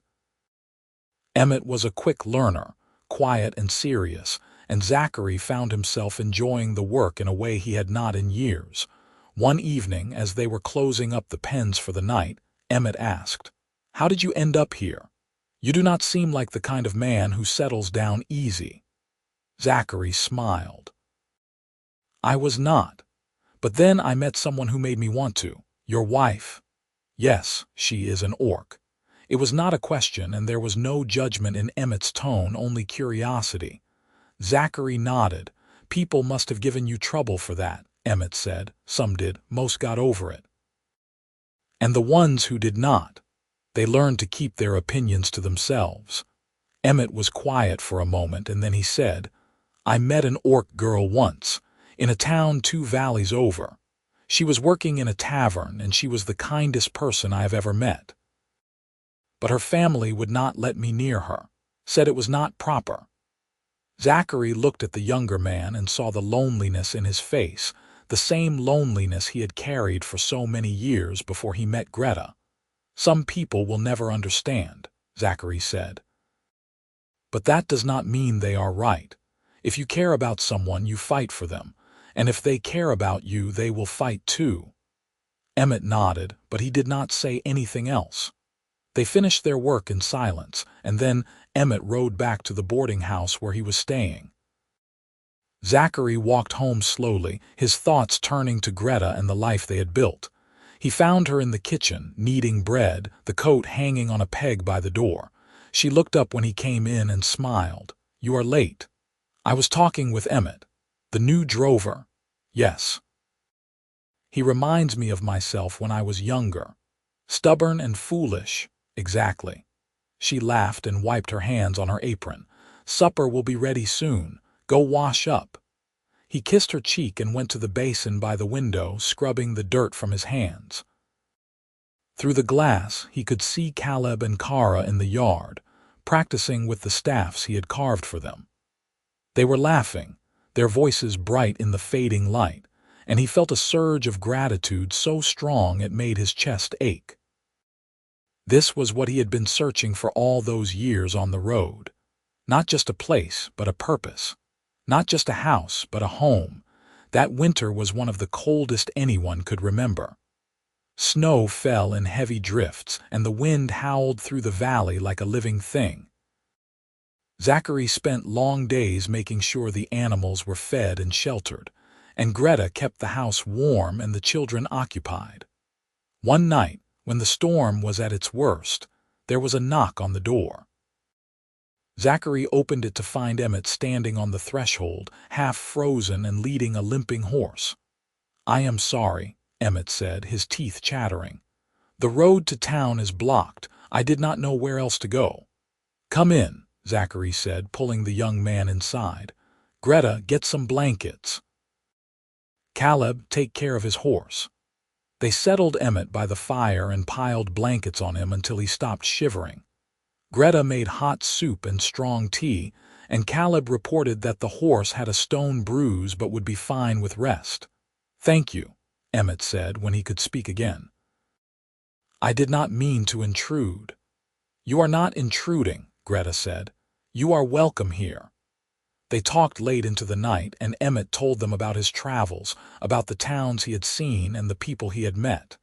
Emmett was a quick learner, quiet and serious, and Zachary found himself enjoying the work in a way he had not in years. One evening, as they were closing up the pens for the night, Emmett asked, "How did you end up here? You do not seem like the kind of man who settles down easy." Zachary smiled. "I was not. But then I met someone who made me want to. Your wife." "Yes, she is an orc." It was not a question, and there was no judgment in Emmett's tone, only curiosity. Zachary nodded. "People must have given you trouble for that," Emmett said. "Some did. Most got over it. And the ones who did not, they learned to keep their opinions to themselves." Emmett was quiet for a moment, and then he said, "I met an orc girl once, in a town 2 valleys over. She was working in a tavern, and she was the kindest person I have ever met. But her family would not let me near her, said it was not proper." Zachary looked at the younger man and saw the loneliness in his face, the same loneliness he had carried for so many years before he met Greta. "Some people will never understand," Zachary said. "But that does not mean they are right. If you care about someone, you fight for them, and if they care about you, they will fight too." Emmett nodded, but he did not say anything else. They finished their work in silence, and then Emmett rode back to the boarding house where he was staying. Zachary walked home slowly, his thoughts turning to Greta and the life they had built. He found her in the kitchen, kneading bread, the coat hanging on a peg by the door. She looked up when he came in and smiled. "You are late." "I was talking with Emmett." "The new drover?" "Yes. He reminds me of myself when I was younger. Stubborn and foolish." "Exactly." She laughed and wiped her hands on her apron. "Supper will be ready soon. Go wash up." He kissed her cheek and went to the basin by the window, scrubbing the dirt from his hands. Through the glass, he could see Caleb and Kara in the yard, practicing with the staffs he had carved for them. They were laughing, their voices bright in the fading light, and he felt a surge of gratitude so strong it made his chest ache. This was what he had been searching for all those years on the road. Not just a place, but a purpose. Not just a house, but a home. That winter was one of the coldest anyone could remember. Snow fell in heavy drifts, and the wind howled through the valley like a living thing. Zachary spent long days making sure the animals were fed and sheltered, and Greta kept the house warm and the children occupied. One night, when the storm was at its worst, there was a knock on the door. Zachary opened it to find Emmett standing on the threshold, half frozen and leading a limping horse. "I am sorry," Emmett said, his teeth chattering. "The road to town is blocked. I did not know where else to go." "Come in," Zachary said, pulling the young man inside. "Greta, get some blankets. Caleb, take care of his horse." They settled Emmett by the fire and piled blankets on him until he stopped shivering. Greta made hot soup and strong tea, and Caleb reported that the horse had a stone bruise but would be fine with rest. "Thank you," Emmett said when he could speak again. "I did not mean to intrude." "You are not intruding," Greta said. "You are welcome here." They talked late into the night, and Emmett told them about his travels, about the towns he had seen and the people he had met.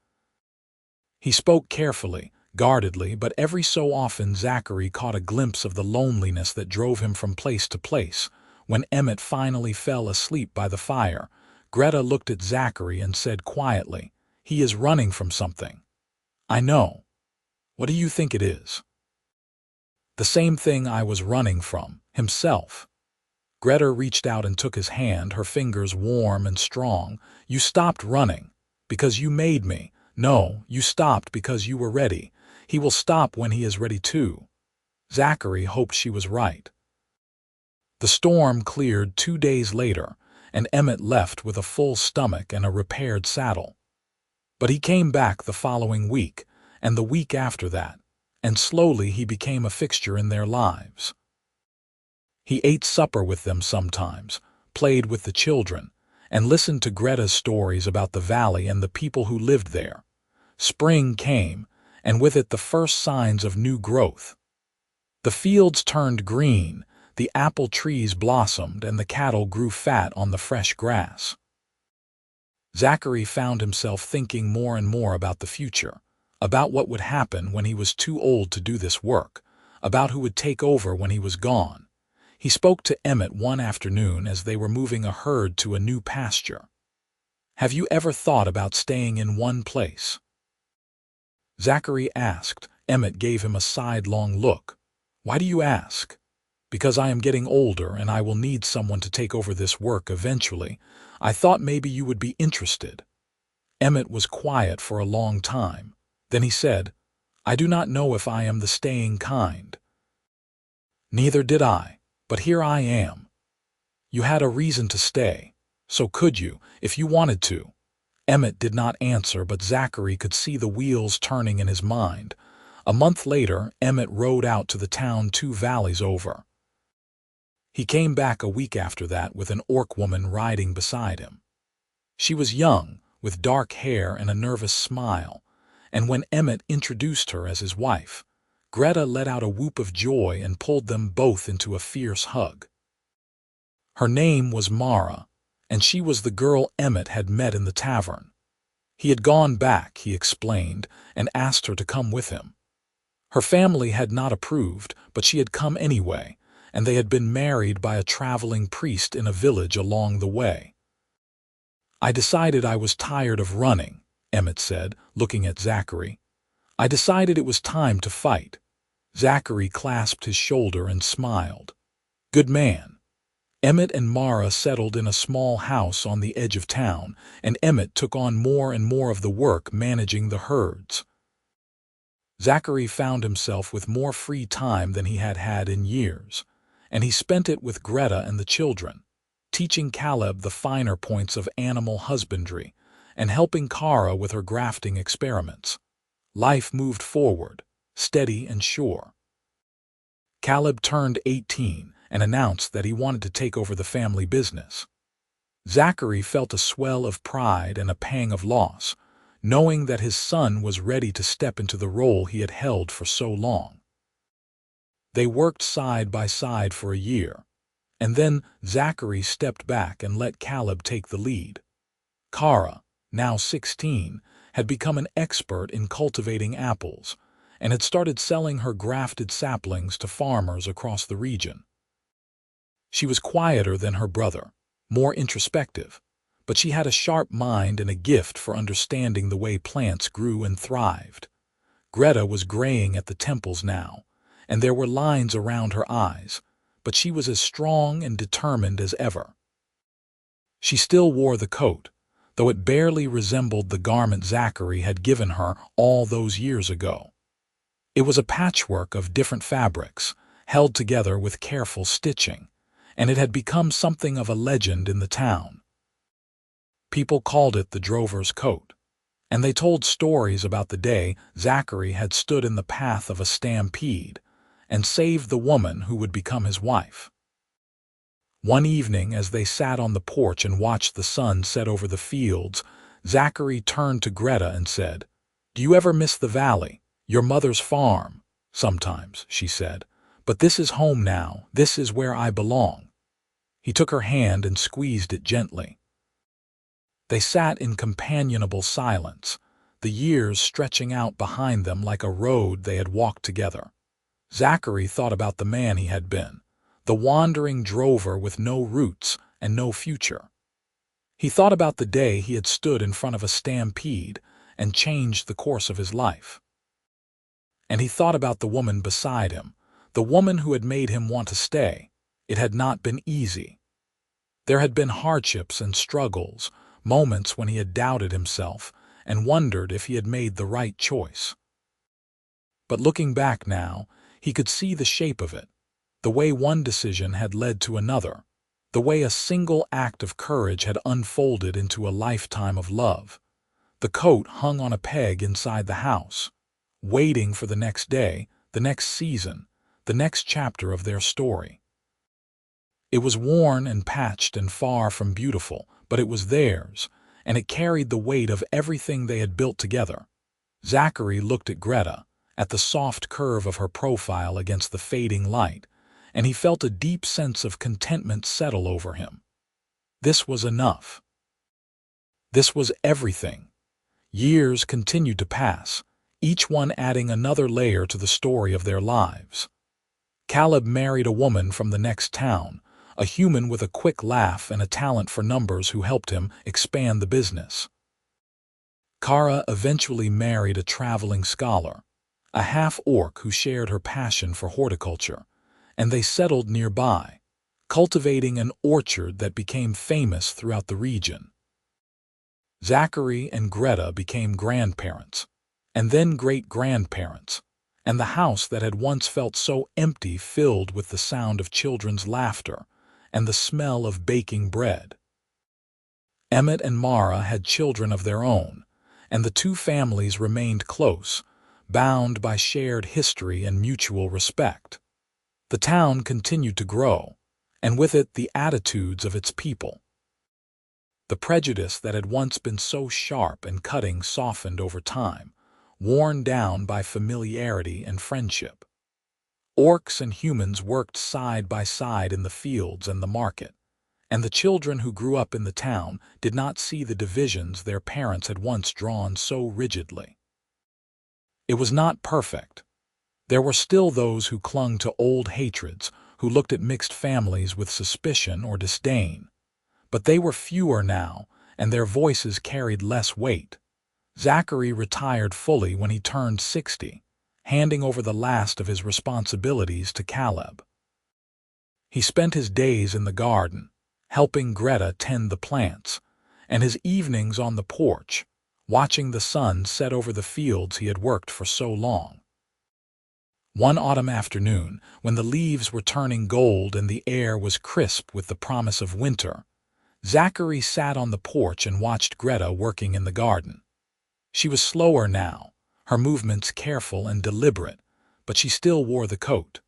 He spoke carefully, guardedly, but every so often Zachary caught a glimpse of the loneliness that drove him from place to place. When Emmett finally fell asleep by the fire, Greta looked at Zachary and said quietly, "He is running from something." "I know. What do you think it is?" "The same thing I was running from, himself." Greta reached out and took his hand, her fingers warm and strong. "You stopped running because you made me. No, you stopped because you were ready. He will stop when he is ready too." Zachary hoped she was right. The storm cleared 2 days later, and Emmett left with a full stomach and a repaired saddle. But he came back the following week, and the week after that, and slowly he became a fixture in their lives. He ate supper with them sometimes, played with the children, and listened to Greta's stories about the valley and the people who lived there. Spring came, and with it the first signs of new growth. The fields turned green, the apple trees blossomed, and the cattle grew fat on the fresh grass. Zachary found himself thinking more and more about the future, about what would happen when he was too old to do this work, about who would take over when he was gone. He spoke to Emmett one afternoon as they were moving a herd to a new pasture. "Have you ever thought about staying in one place?" Zachary asked. Emmett gave him a sidelong look. "Why do you ask?" "Because I am getting older and I will need someone to take over this work eventually. I thought maybe you would be interested." Emmett was quiet for a long time. Then he said, "I do not know if I am the staying kind." "Neither did I. But here I am." "You had a reason to stay. So could you, if you wanted to?" Emmett did not answer, but Zachary could see the wheels turning in his mind. A month later, Emmett rode out to the town 2 valleys over. He came back a week after that with an orc woman riding beside him. She was young, with dark hair and a nervous smile, and when Emmett introduced her as his wife, Greta let out a whoop of joy and pulled them both into a fierce hug. Her name was Mara, and she was the girl Emmett had met in the tavern. He had gone back, he explained, and asked her to come with him. Her family had not approved, but she had come anyway, and they had been married by a traveling priest in a village along the way. "I decided I was tired of running," Emmett said, looking at Zachary. "I decided it was time to fight." Zachary clasped his shoulder and smiled. "Good man." Emmett and Mara settled in a small house on the edge of town, and Emmett took on more and more of the work managing the herds. Zachary found himself with more free time than he had had in years, and he spent it with Greta and the children, teaching Caleb the finer points of animal husbandry and helping Kara with her grafting experiments. Life moved forward, steady and sure. Caleb turned 18 and announced that he wanted to take over the family business. Zachary felt a swell of pride and a pang of loss, knowing that his son was ready to step into the role he had held for so long. They worked side by side for a year, and then Zachary stepped back and let Caleb take the lead. Kara, now 16, had become an expert in cultivating apples, and had started selling her grafted saplings to farmers across the region. She was quieter than her brother, more introspective, but she had a sharp mind and a gift for understanding the way plants grew and thrived. Greta was graying at the temples now, and there were lines around her eyes, but she was as strong and determined as ever. She still wore the coat, though it barely resembled the garment Zachary had given her all those years ago. It was a patchwork of different fabrics, held together with careful stitching, and it had become something of a legend in the town. People called it the drover's coat, and they told stories about the day Zachary had stood in the path of a stampede and saved the woman who would become his wife. One evening, as they sat on the porch and watched the sun set over the fields, Zachary turned to Greta and said, "Do you ever miss the valley, your mother's farm?" "Sometimes," she said, "but this is home now. This is where I belong." He took her hand and squeezed it gently. They sat in companionable silence, the years stretching out behind them like a road they had walked together. Zachary thought about the man he had been, the wandering drover with no roots and no future. He thought about the day he had stood in front of a stampede and changed the course of his life. And he thought about the woman beside him, the woman who had made him want to stay. It had not been easy. There had been hardships and struggles, moments when he had doubted himself and wondered if he had made the right choice. But looking back now, he could see the shape of it, the way one decision had led to another, the way a single act of courage had unfolded into a lifetime of love. The coat hung on a peg inside the house, waiting for the next day, the next season, the next chapter of their story. It was worn and patched and far from beautiful, but it was theirs, and it carried the weight of everything they had built together. Zachary looked at Greta, at the soft curve of her profile against the fading light, and he felt a deep sense of contentment settle over him. This was enough. This was everything. Years continued to pass, each one adding another layer to the story of their lives. Caleb married a woman from the next town, a human with a quick laugh and a talent for numbers who helped him expand the business. Kara eventually married a traveling scholar, a half-orc who shared her passion for horticulture, and they settled nearby, cultivating an orchard that became famous throughout the region. Zachary and Greta became grandparents, and then great-grandparents, and the house that had once felt so empty filled with the sound of children's laughter and the smell of baking bread. Emmett and Mara had children of their own, and the two families remained close, bound by shared history and mutual respect. The town continued to grow, and with it the attitudes of its people. The prejudice that had once been so sharp and cutting softened over time, worn down by familiarity and friendship. Orcs and humans worked side by side in the fields and the market, and the children who grew up in the town did not see the divisions their parents had once drawn so rigidly. It was not perfect. There were still those who clung to old hatreds, who looked at mixed families with suspicion or disdain. But they were fewer now, and their voices carried less weight. Zachary retired fully when he turned 60, handing over the last of his responsibilities to Caleb. He spent his days in the garden, helping Greta tend the plants, and his evenings on the porch, watching the sun set over the fields he had worked for so long. One autumn afternoon, when the leaves were turning gold and the air was crisp with the promise of winter, Zachary sat on the porch and watched Greta working in the garden. She was slower now, her movements careful and deliberate, but she still wore the coat.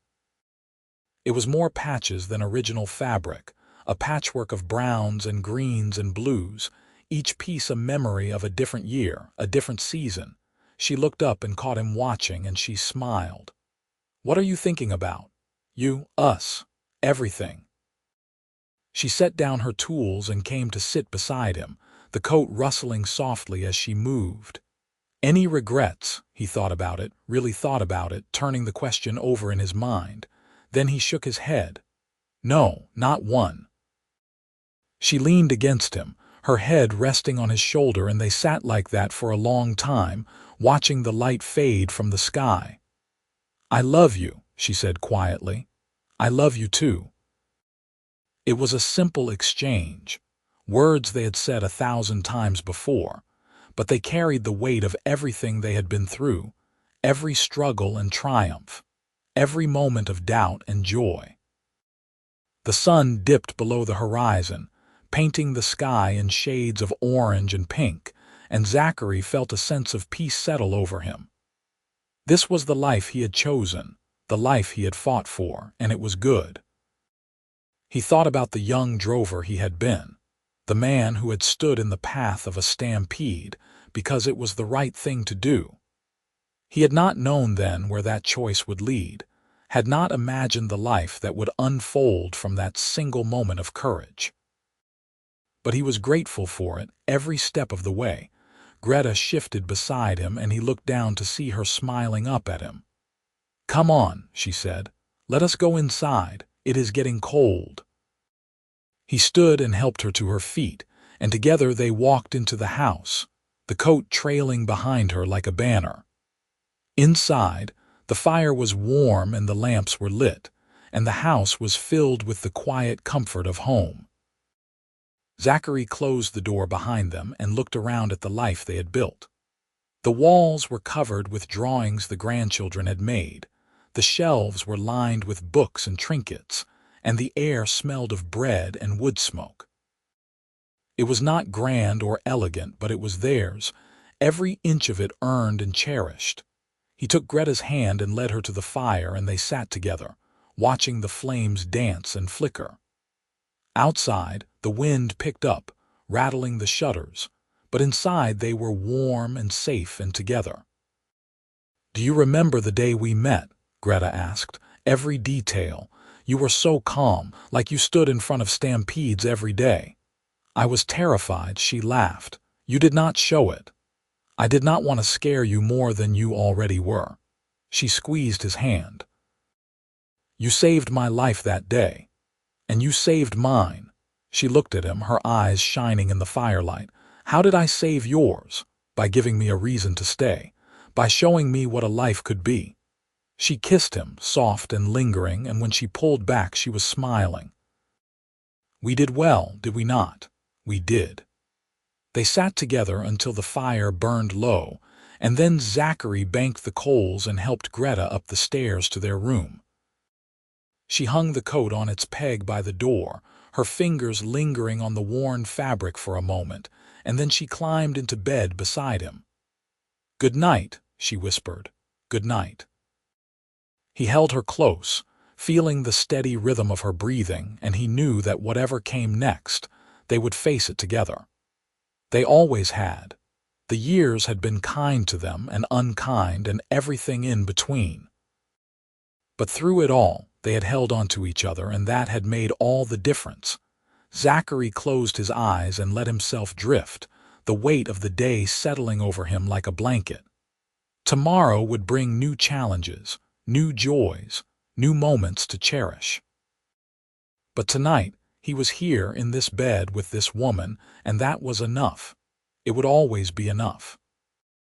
It was more patches than original fabric, a patchwork of browns and greens and blues, each piece a memory of a different year, a different season. She looked up and caught him watching, and she smiled. "What are you thinking about?" "You, us, everything." She set down her tools and came to sit beside him, the coat rustling softly as she moved. Any regrets? He thought about it, really thought about it, turning the question over in his mind. Then he shook his head. No, not one. She leaned against him, her head resting on his shoulder, and they sat like that for a long time, watching the light fade from the sky. "I love you," she said quietly. "I love you too." It was a simple exchange, words they had said 1,000 times before, but they carried the weight of everything they had been through, every struggle and triumph, every moment of doubt and joy. The sun dipped below the horizon, painting the sky in shades of orange and pink, and Zachary felt a sense of peace settle over him. This was the life he had chosen, the life he had fought for, and it was good. He thought about the young drover he had been, the man who had stood in the path of a stampede because it was the right thing to do. He had not known then where that choice would lead, had not imagined the life that would unfold from that single moment of courage. But he was grateful for it every step of the way. Greta shifted beside him, and he looked down to see her smiling up at him. "Come on," she said. "Let us go inside. It is getting cold." He stood and helped her to her feet, and together they walked into the house, the coat trailing behind her like a banner. Inside, the fire was warm and the lamps were lit, and the house was filled with the quiet comfort of home. Zachary closed the door behind them and looked around at the life they had built. The walls were covered with drawings the grandchildren had made, the shelves were lined with books and trinkets, and the air smelled of bread and wood smoke. It was not grand or elegant, but it was theirs, every inch of it earned and cherished. He took Greta's hand and led her to the fire, and they sat together, watching the flames dance and flicker. Outside, the wind picked up, rattling the shutters, but inside they were warm and safe and together. "Do you remember the day we met?" Greta asked. "Every detail. You were so calm, like you stood in front of stampedes every day." "I was terrified," she laughed. "You did not show it. I did not want to scare you more than you already were." She squeezed his hand. "You saved my life that day. And you saved mine." She looked at him, her eyes shining in the firelight. "How did I save yours?" "By giving me a reason to stay. By showing me what a life could be." She kissed him, soft and lingering, and when she pulled back she was smiling. "We did well, did we not?" "We did." They sat together until the fire burned low, and then Zachary banked the coals and helped Greta up the stairs to their room. She hung the coat on its peg by the door, her fingers lingering on the worn fabric for a moment, and then she climbed into bed beside him. "Good night," she whispered. "Good night." He held her close, feeling the steady rhythm of her breathing, and he knew that whatever came next, they would face it together. They always had. The years had been kind to them and unkind and everything in between. But through it all, they had held on to each other, and that had made all the difference. Zachary closed his eyes and let himself drift, the weight of the day settling over him like a blanket. Tomorrow would bring new challenges, new joys, new moments to cherish. But tonight, he was here in this bed with this woman, and that was enough. It would always be enough.